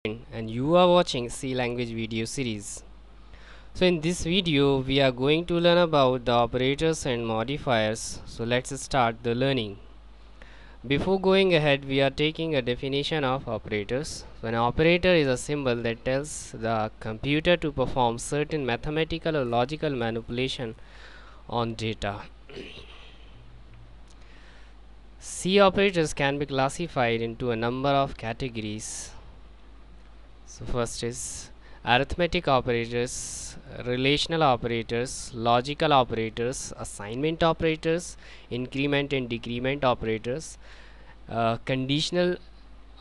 And you are watching C language video series. So in this video we are going to learn about the operators and modifiers. So let's start the learning. Before going ahead, we are taking a definition of operators. So an operator is a symbol that tells the computer to perform certain mathematical or logical manipulation on data. C operators can be classified into a number of categories. So first is arithmetic operators, relational operators, logical operators, assignment operators, increment and decrement operators, conditional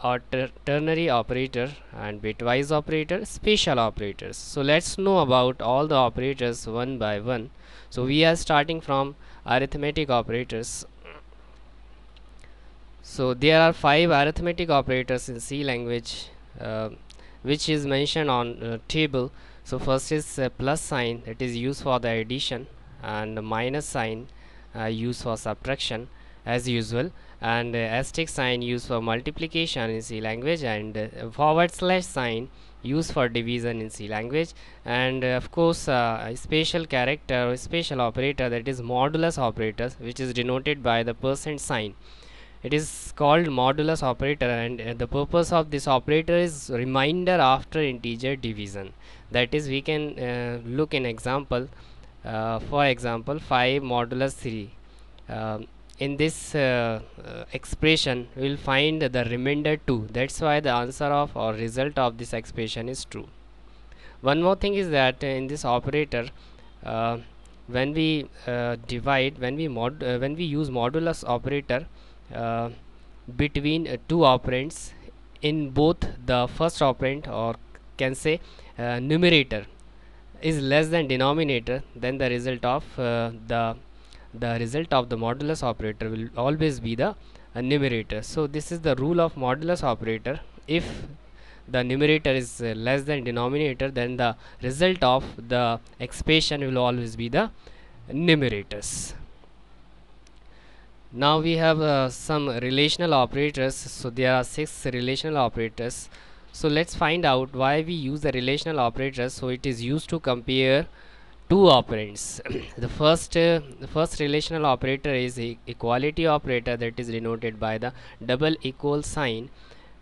or ternary operator, and bitwise operator, special operators. So let's know about all the operators one by one. So we are starting from arithmetic operators. So there are 5 arithmetic operators in C language, which is mentioned on table. So first is plus sign, that is used for the addition, and minus sign used for subtraction as usual, and asterisk sign used for multiplication in C language, and forward slash sign used for division in C language, and of course a special character or special operator, that is modulus operator, which is denoted by the percent sign. It is called modulus operator, and the purpose of this operator is reminder after integer division. That is, we can look in example. For example, 5 modulus 3. In this expression, we will find the remainder 2. That's why the answer of or result of this expression is true. One more thing is that in this operator, uh, when we when we use modulus operator uh, between two operands, in both the first operand, or can say numerator, is less than denominator, then the result of the result of the modulus operator will always be the numerator. So this is the rule of modulus operator. If the numerator is less than denominator, then the result of the expression will always be the numerators. Now we have some relational operators. So there are 6 relational operators. So let's find out why we use the relational operators. So it is used to compare two operands. The first relational operator is equality operator, that is denoted by the double equal sign,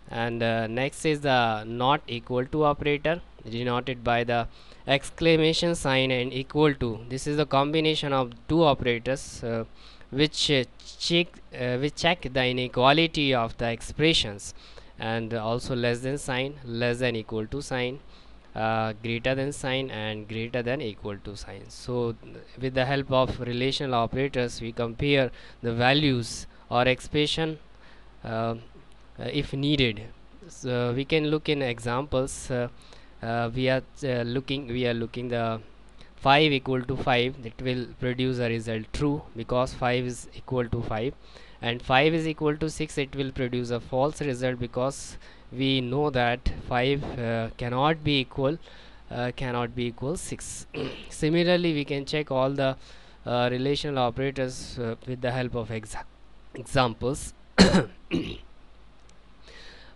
and next is the not equal to operator, denoted by the exclamation sign and equal to. This is the combination of two operators which check the inequality of the expressions, and also less than sign, less than equal to sign, greater than sign, and greater than equal to sign. So with the help of relational operators, we compare the values or expression if needed. So we can look in examples. We are looking the 5 equal to 5, that will produce a result true because 5 is equal to 5, and 5 is equal to 6, it will produce a false result because we know that 5 cannot be equal 6. Similarly, we can check all the relational operators with the help of examples.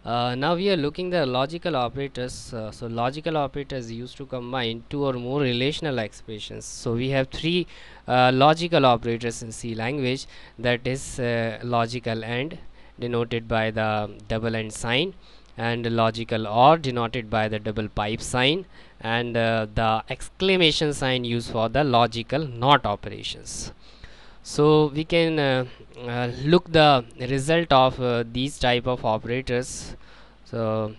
Now we are looking the logical operators. So logical operators used to combine two or more relational expressions. So we have 3 logical operators in C language, that is logical AND, denoted by the double AND sign, and logical OR, denoted by the double pipe sign, and the exclamation sign used for the logical NOT operations. So we can look the result of these type of operators. So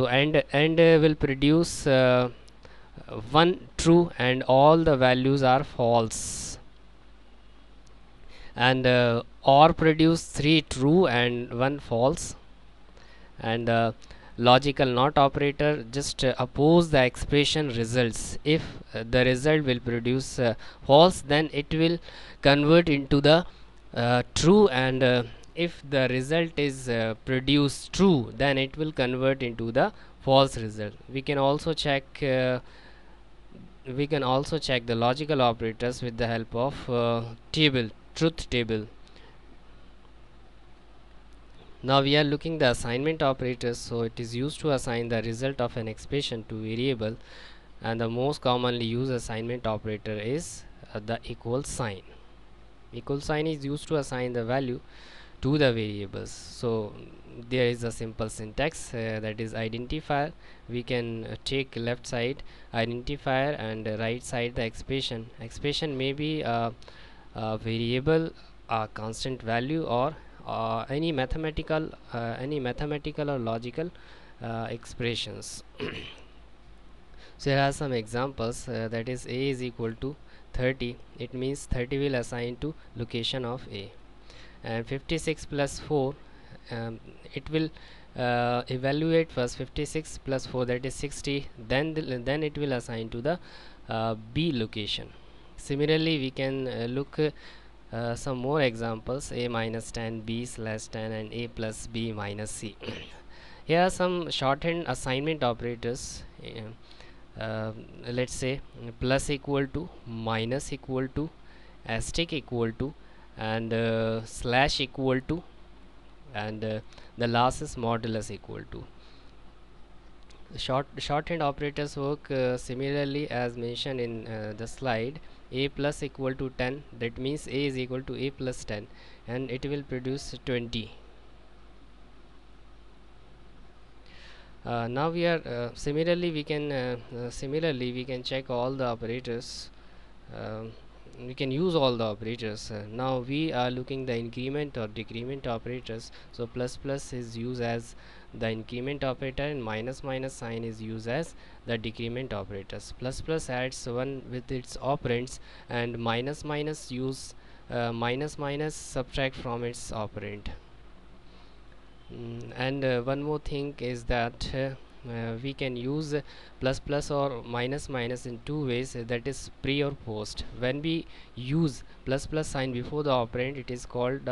and will produce one true and all the values are false, and or produce 3 true and 1 false, and logical not operator just oppose the expression results. If the result will produce false, then it will convert into the true, and if the result is produced true, then it will convert into the false result. We can also check the logical operators with the help of truth table. Now we are looking the assignment operators. So it is used to assign the result of an expression to variable, and the most commonly used assignment operator is the equal sign. Equal sign is used to assign the value to the variables. So there is a simple syntax, that is identifier. We can take left side identifier and right side the expression. Expression may be a variable, a constant value, or any mathematical or logical expressions. So here are some examples, that is a is equal to 30. It means 30 will assign to location of a, and 56 plus 4, it will evaluate first 56 plus 4, that is 60, then it will assign to the b location. Similarly we can look some more examples: a minus 10, b slash 10, and a plus b minus c. Here are some shorthand assignment operators. Let's say plus equal to, minus equal to, asterisk equal to, and slash equal to, and the last is modulus equal to. Shorthand operators work similarly as mentioned in the slide. A plus equal to 10, that means a is equal to a plus 10, and it will produce 20. Now we are similarly we can check all the operators. We can use all the operators. Now we are looking the increment or decrement operators. So plus plus is used as the increment operator, and minus minus sign is used as the decrement operators. Plus plus adds 1 with its operands, and minus minus use minus minus subtract from its operand. And one more thing is that we can use plus plus or minus minus in two ways, that is pre or post. When we use plus plus sign before the operand, it is called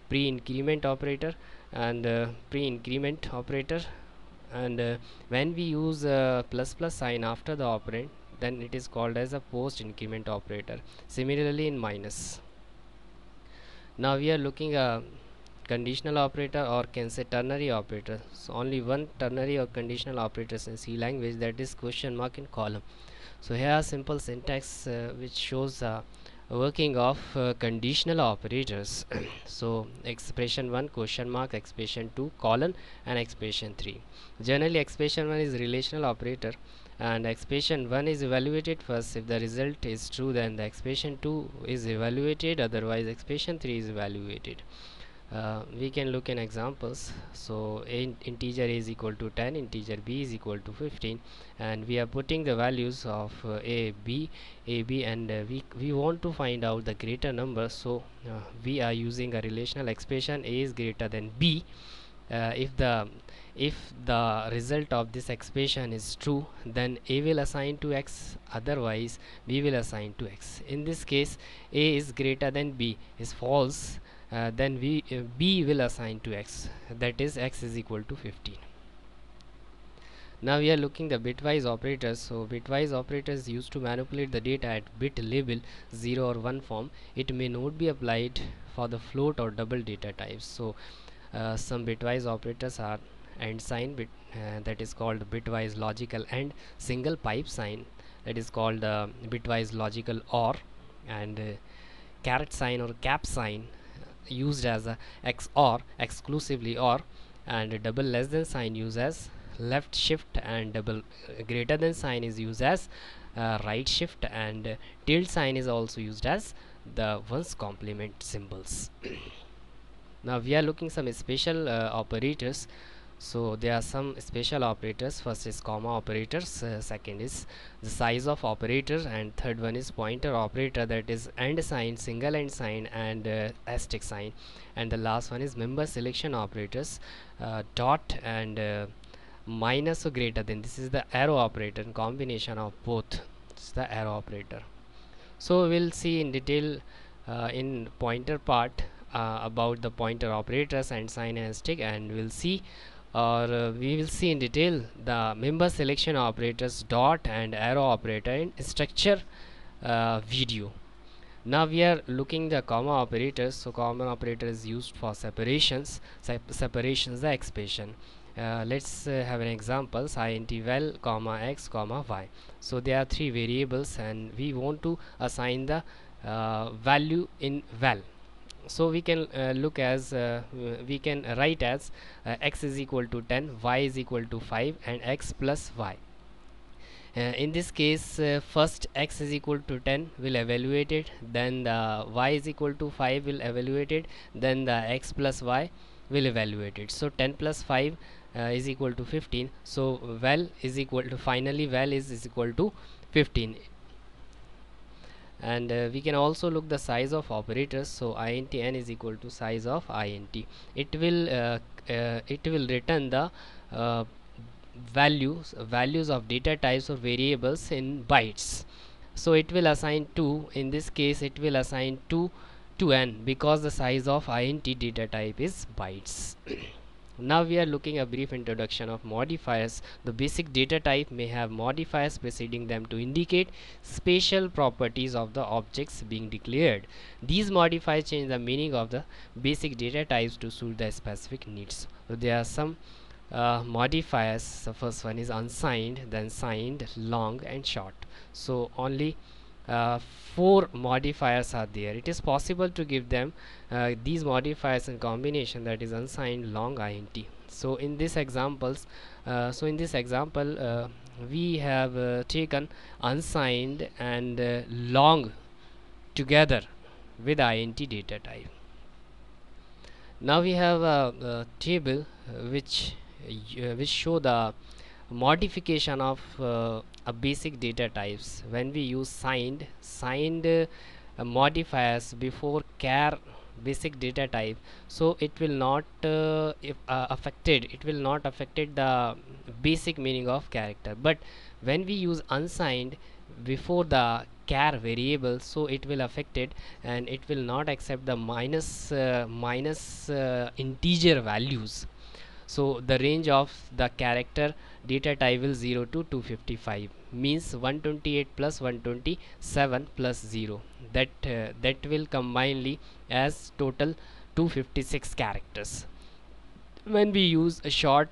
pre-increment operator and pre-increment operator, and when we use plus plus sign after the operand, then it is called as a post increment operator. Similarly in minus. Now we are looking conditional operator, or can say ternary operator. So only one ternary or conditional operators in C language, that is question mark in column. So here are simple syntax which shows working of conditional operators. So expression 1 question mark, expression 2 colon, and expression 3. Generally expression 1 is relational operator, and expression 1 is evaluated first. If the result is true, then the expression 2 is evaluated, otherwise expression 3 is evaluated. We can look in examples. So integer a is equal to 10, integer b is equal to 15, and we are putting the values of a b, and we want to find out the greater number. So we are using a relational expression a is greater than b. If the result of this expression is true, then a will assign to x, otherwise b will assign to x. In this case a is greater than b is false, then b will assign to x, that is x is equal to 15. Now we are looking the bitwise operators. So bitwise operators used to manipulate the data at bit label 0 or 1 form. It may not be applied for the float or double data types. So some bitwise operators are AND sign, that is called bitwise logical AND, single pipe sign, that is called bitwise logical OR, and caret sign or cap sign used as a XOR, exclusively OR, and double less than sign used as left shift, and double greater than sign is used as right shift, and tilde sign is also used as the ones complement symbols. Now we are looking some special operators. So there are some special operators. First is comma operators, second is the size of operator, and third one is pointer operator, that is AND sign, single AND sign, and asterisk sign, and the last one is member selection operators, dot and minus or greater than. This is the arrow operator, combination of both. It's the arrow operator. So we'll see in detail in pointer part about the pointer operators and sign and stick, and we'll see, or we will see in detail the member selection operators, dot and arrow operator in structure video. Now we are looking the comma operators. So comma operator is used for separations. Separations the expression. Let's have an examples: int val comma x comma y. So there are three variables and we want to assign the value in val. So we can look as we can write as x is equal to 10, y is equal to 5, and x plus y. In this case, first x is equal to 10 will evaluate it, then the y is equal to 5 will evaluate it, then the x plus y will evaluate it. So 10 plus 5 is equal to 15. So val is equal to, finally val is equal to 15. And we can also look the size of operators. So int n is equal to size of int. It will return the values of data types or variables in bytes. So it will assign 2. In this case it will assign 2 to n because the size of int data type is bytes. Now we are looking a brief introduction of modifiers. The basic data type may have modifiers preceding them to indicate spatial properties of the objects being declared. These modifiers change the meaning of the basic data types to suit the specific needs. So there are some modifiers. The first one is unsigned, then signed, long, and short. So only uh, 4 modifiers are there. It is possible to give them these modifiers in combination, that is unsigned, long, int. So in this examples, we have taken unsigned and long together with int data type. Now we have a table which show the modification of a basic data types. When we use signed modifiers before char basic data type, so it will not affected the basic meaning of character. But when we use unsigned before the char variable, so it will affect it, and it will not accept the minus integer values. So the range of the character data type will 0 to 255, means 128 plus 127 plus 0, that will combinedly as total 256 characters. When we use a short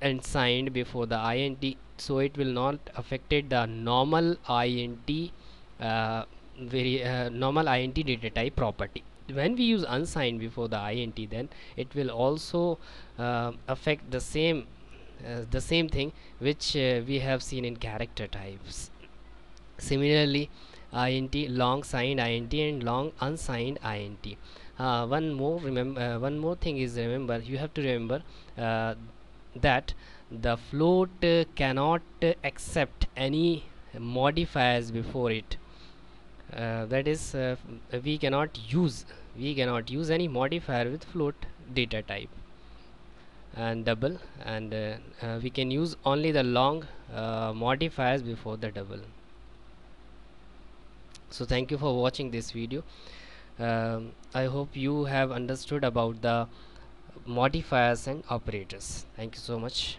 and signed before the int, so it will not affected the normal int normal int data type property. When we use unsigned before the int, then it will also affect the same thing which we have seen in character types. Similarly, int long signed int and long unsigned int. One more thing is, remember, you have to remember that the float cannot accept any modifiers before it. That is, we cannot use any modifier with float data type. And double, and we can use only the long modifiers before the double. So thank you for watching this video. I hope you have understood about the modifiers and operators. Thank you so much.